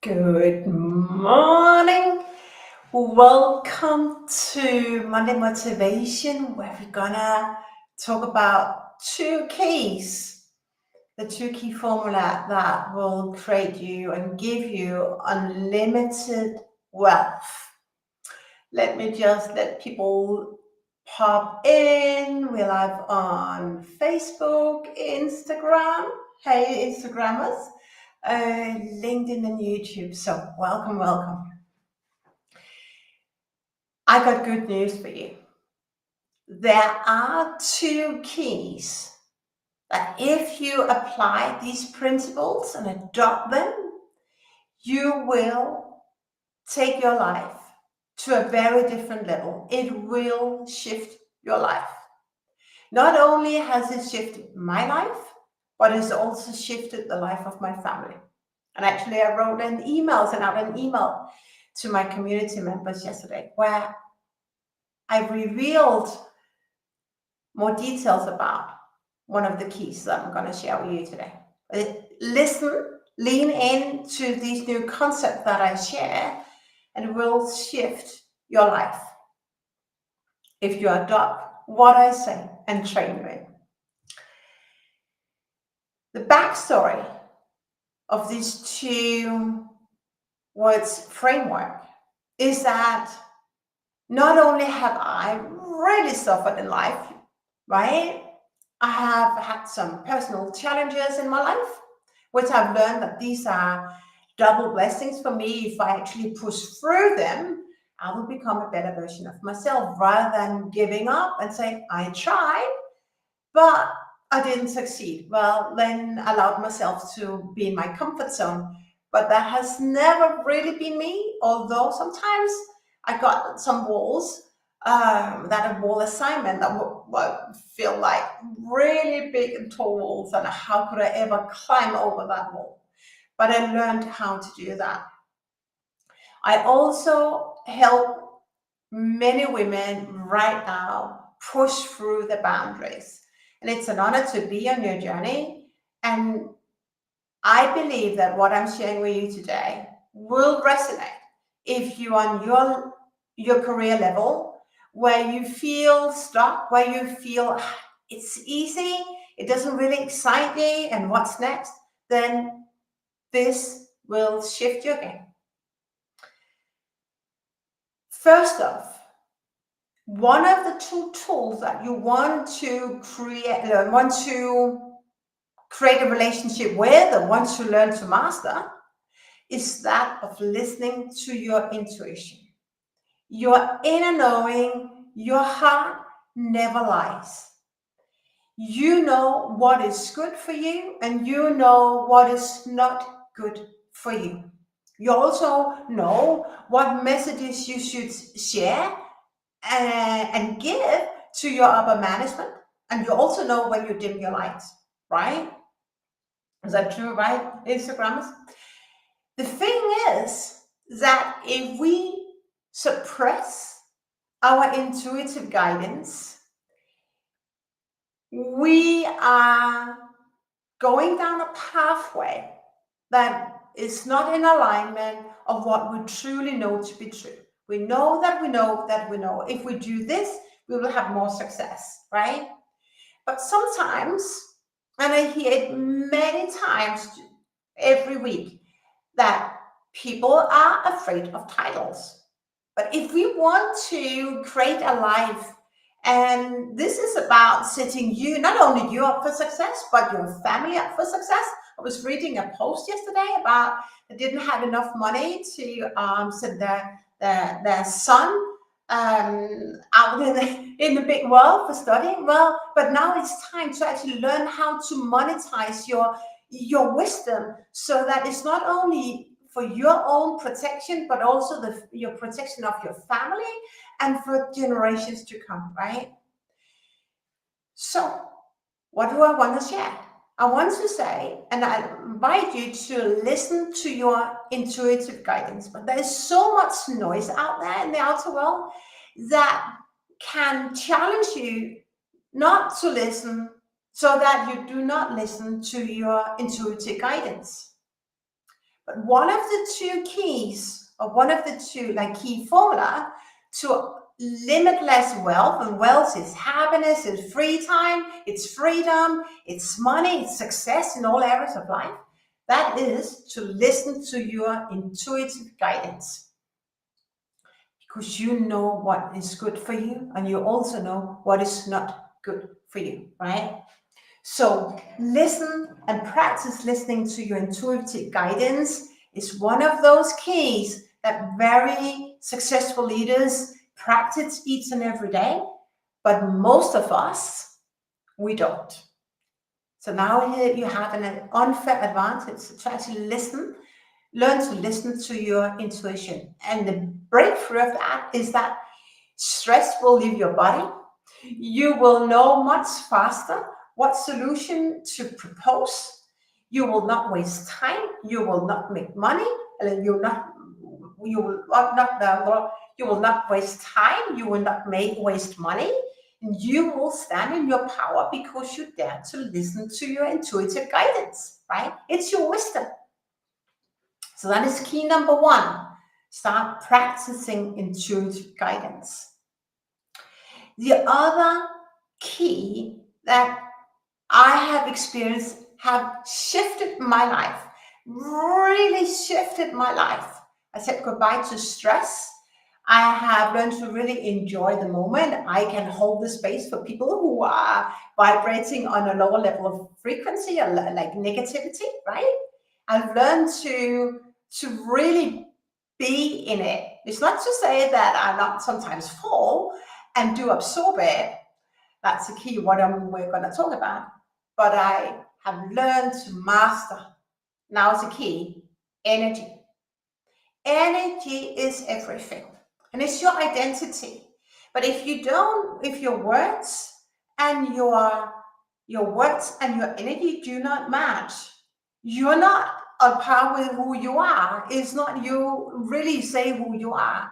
Good morning. Welcome to Monday Motivation, where we're gonna talk about two keys, the two key formula that will create you and give you unlimited wealth. Let me just let people pop in. We're live on Facebook, Instagram. Hey, Instagrammers. LinkedIn and YouTube. So welcome. I got good news for you. There are two keys that if you apply these principles and adopt them, you will take your life to a very different level. It will shift your life. Not only has it shifted my life, but it's also shifted the life of my family. And actually, I sent out an email to my community members yesterday where I revealed more details about one of the keys that I'm going to share with you today. Lean into these new concepts that I share, and it will shift your life if you adopt what I say and train you in. The backstory of these two words framework is that not only have I really suffered in life, right? I have had some personal challenges in my life, which I've learned that these are double blessings for me. If I actually push through them, I will become a better version of myself rather than giving up and saying, I tried, but I didn't succeed. Well, then I allowed myself to be in my comfort zone. But that has never really been me, although sometimes I got some walls, that a wall assignment that would feel like really big and tall walls, and how could I ever climb over that wall? But I learned how to do that. I also help many women right now push through the boundaries. And it's an honor to be on your journey. And I believe that what I'm sharing with you today will resonate if you're on your career level, where you feel stuck, where you feel it's easy, it doesn't really excite me, and what's next, then this will shift your game. First off, one of the two tools that you want to create a relationship with and want to learn to master is that of listening to your intuition. Your inner knowing, your heart never lies. You know what is good for you, and you know what is not good for you. You also know what messages you should share and give to your upper management. And you also know when you dim your lights, right? Is that true, right, Instagrammers? The thing is that if we suppress our intuitive guidance, we are going down a pathway that is not in alignment of what we truly know to be true. We know that we know that we know. If we do this, we will have more success, right? But sometimes, and I hear it many times every week, that people are afraid of titles. But if we want to create a life, and this is about setting you, not only you up for success, but your family up for success. I was reading a post yesterday about they didn't have enough money to send their son out in the big world for studying. Well, but now it's time to actually learn how to monetize your wisdom, so that it's not only for your own protection, but also your protection of your family and for generations to come, right? So what do I want to share? I want to say, and I invite you to listen to your intuitive guidance, but there is so much noise out there in the outer world that can challenge you not to listen, so that you do not listen to your intuitive guidance. But one of the two keys, or one of the two key formula to limitless wealth, and wealth is happiness, it's free time, it's freedom, it's money, it's success in all areas of life. That is to listen to your intuitive guidance. Because you know what is good for you, and you also know what is not good for you, right? So listen and practice listening to your intuitive guidance is one of those keys that very successful leaders practice each and every day, but most of us, we don't. So now here you have an unfair advantage to actually learn to listen to your intuition. And the breakthrough of that is that stress will leave your body. You will know much faster what solution to propose. You will not waste time. You will not make money. You will not waste time. You will not waste money. And you will stand in your power because you dare to listen to your intuitive guidance, right? It's your wisdom. So that is key number one. Start practicing intuitive guidance. The other key that I have experienced have shifted my life, really shifted my life. I said goodbye to stress. I have learned to really enjoy the moment. I can hold the space for people who are vibrating on a lower level of frequency, or like negativity, right? I've learned to really be in it. It's not to say that I not sometimes fall and do absorb it. That's the key, what we're going to talk about. But I have learned to master. Now is the key, energy. Energy is everything. And it's your identity. But if your words and your energy do not match, you're not on par with who you are. It's not you really say who you are.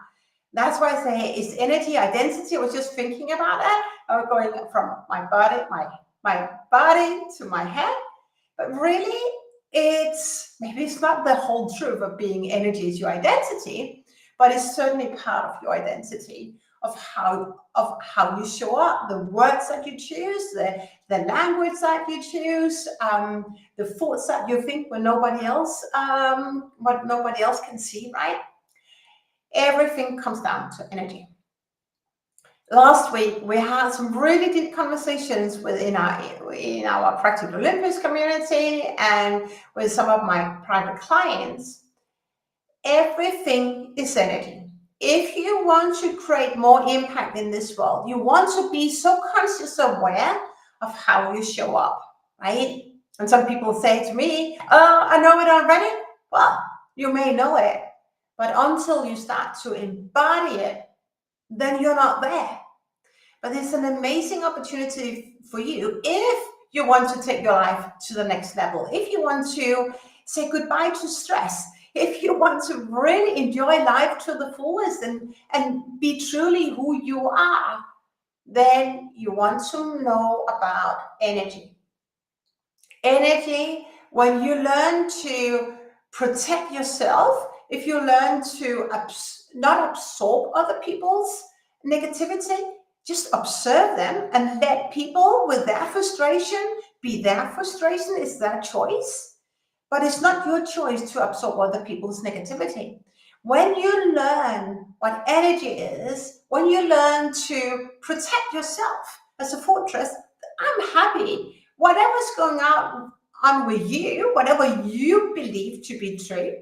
That's why I say it's energy, identity. I was just thinking about that. Going from my body to my head. But really, maybe it's not the whole truth of being energy is your identity, but it's certainly part of your identity of how you show up, the words that you choose, the language that you choose, the thoughts that you think when nobody else can see, right? Everything comes down to energy. Last week, we had some really deep conversations in our Practical Olympus community and with some of my private clients. Everything is energy. If you want to create more impact in this world, you want to be so conscious aware of how you show up, right? And some people say to me, oh, I know it already. Well, you may know it, but until you start to embody it, then you're not there. But it's an amazing opportunity for you if you want to take your life to the next level, if you want to say goodbye to stress, if you want to really enjoy life to the fullest and be truly who you are, then you want to know about energy. Energy, when you learn to protect yourself, if you learn to not absorb other people's negativity, just observe them and let people with their frustration be their frustration. It's their choice. But it's not your choice to absorb other people's negativity. When you learn what energy is, when you learn to protect yourself as a fortress, I'm happy. Whatever's going on with you, whatever you believe to be true,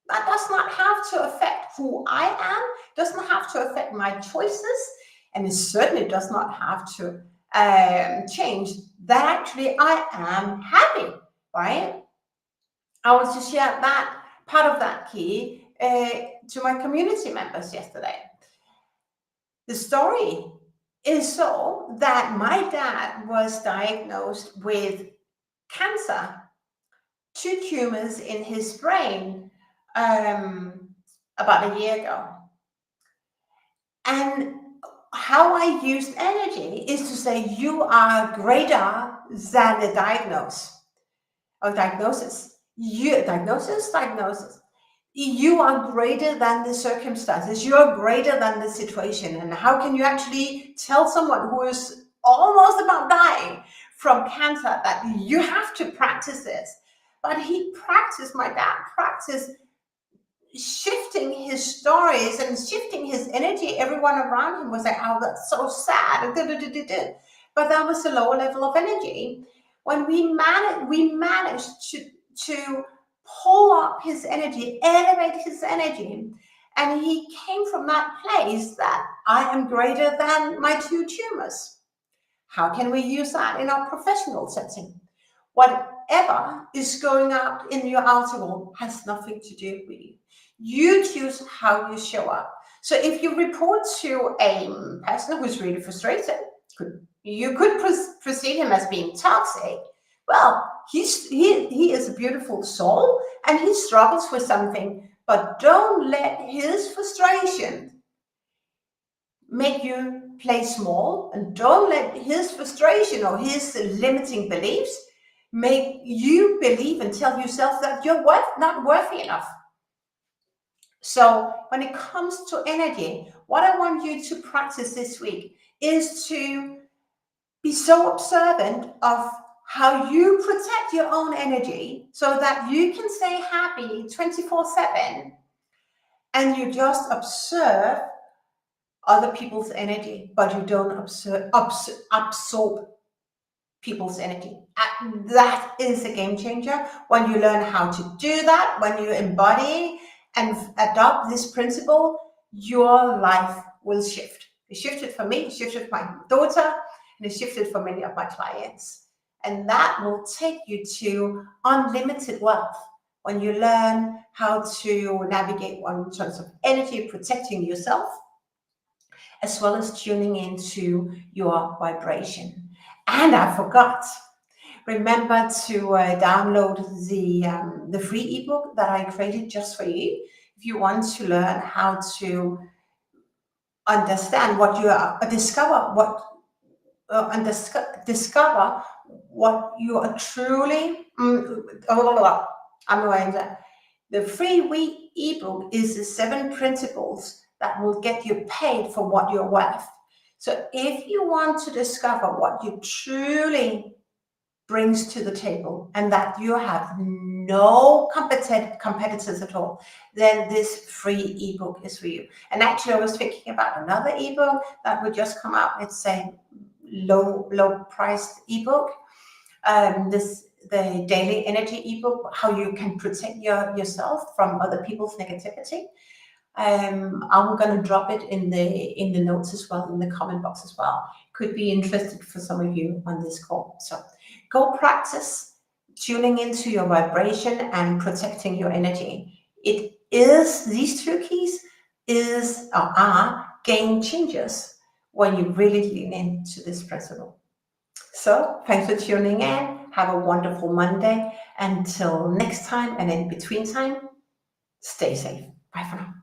that does not have to affect who I am, does not have to affect my choices, and it certainly does not have to change that actually I am happy, right? I want to share that part of that key to my community members yesterday. The story is so that my dad was diagnosed with cancer, 2 tumors in his brain about a year ago. And how I used energy is to say, you are greater than the diagnosis. Diagnosis. you are greater than the circumstances. You are greater than the situation. And how can you actually tell someone who is almost about dying from cancer that you have to practice this? But my dad practiced shifting his stories and shifting his energy. Everyone around him was like, oh, that's so sad. But that was a lower level of energy. When we managed to pull up his energy, elevate his energy, and he came from that place that I am greater than my 2 tumors. How can we use that in our professional setting? Whatever is going out in your outer world has nothing to do with you. You choose how you show up. So if you report to a person who's really frustrated, you could perceive him as being toxic. Well, he is a beautiful soul and he struggles with something, but don't let his frustration make you play small, and don't let his frustration or his limiting beliefs make you believe and tell yourself that you're not worthy enough. So when it comes to energy, what I want you to practice this week is to be so observant of how you protect your own energy so that you can stay happy 24/7, and you just observe other people's energy, but you don't absorb people's energy. And that is a game changer. When you learn how to do that, when you embody and adopt this principle, your life will shift. It shifted for me, it shifted for my daughter, and it shifted for many of my clients. And that will take you to unlimited wealth when you learn how to navigate in terms of energy, protecting yourself, as well as tuning into your vibration. And I forgot, remember to download the free ebook that I created just for you. If you want to learn how to understand what you are, discover what you are truly. The free ebook is the 7 principles that will get you paid for what you're worth. So if you want to discover what you truly brings to the table and that you have no competitors at all, then this free ebook is for you. And actually I was thinking about another ebook that would just come out. It's a low priced ebook. The daily energy ebook, how you can protect yourself from other people's negativity. I'm going to drop it in the notes as well, in the comment box as well. Could be interested for some of you on this call. So go practice tuning into your vibration and protecting your energy. It is, these 2 keys are game changers when you really lean into this principle. So thanks for tuning in. Have a wonderful Monday. Until next time, and in between time, stay safe. Bye for now.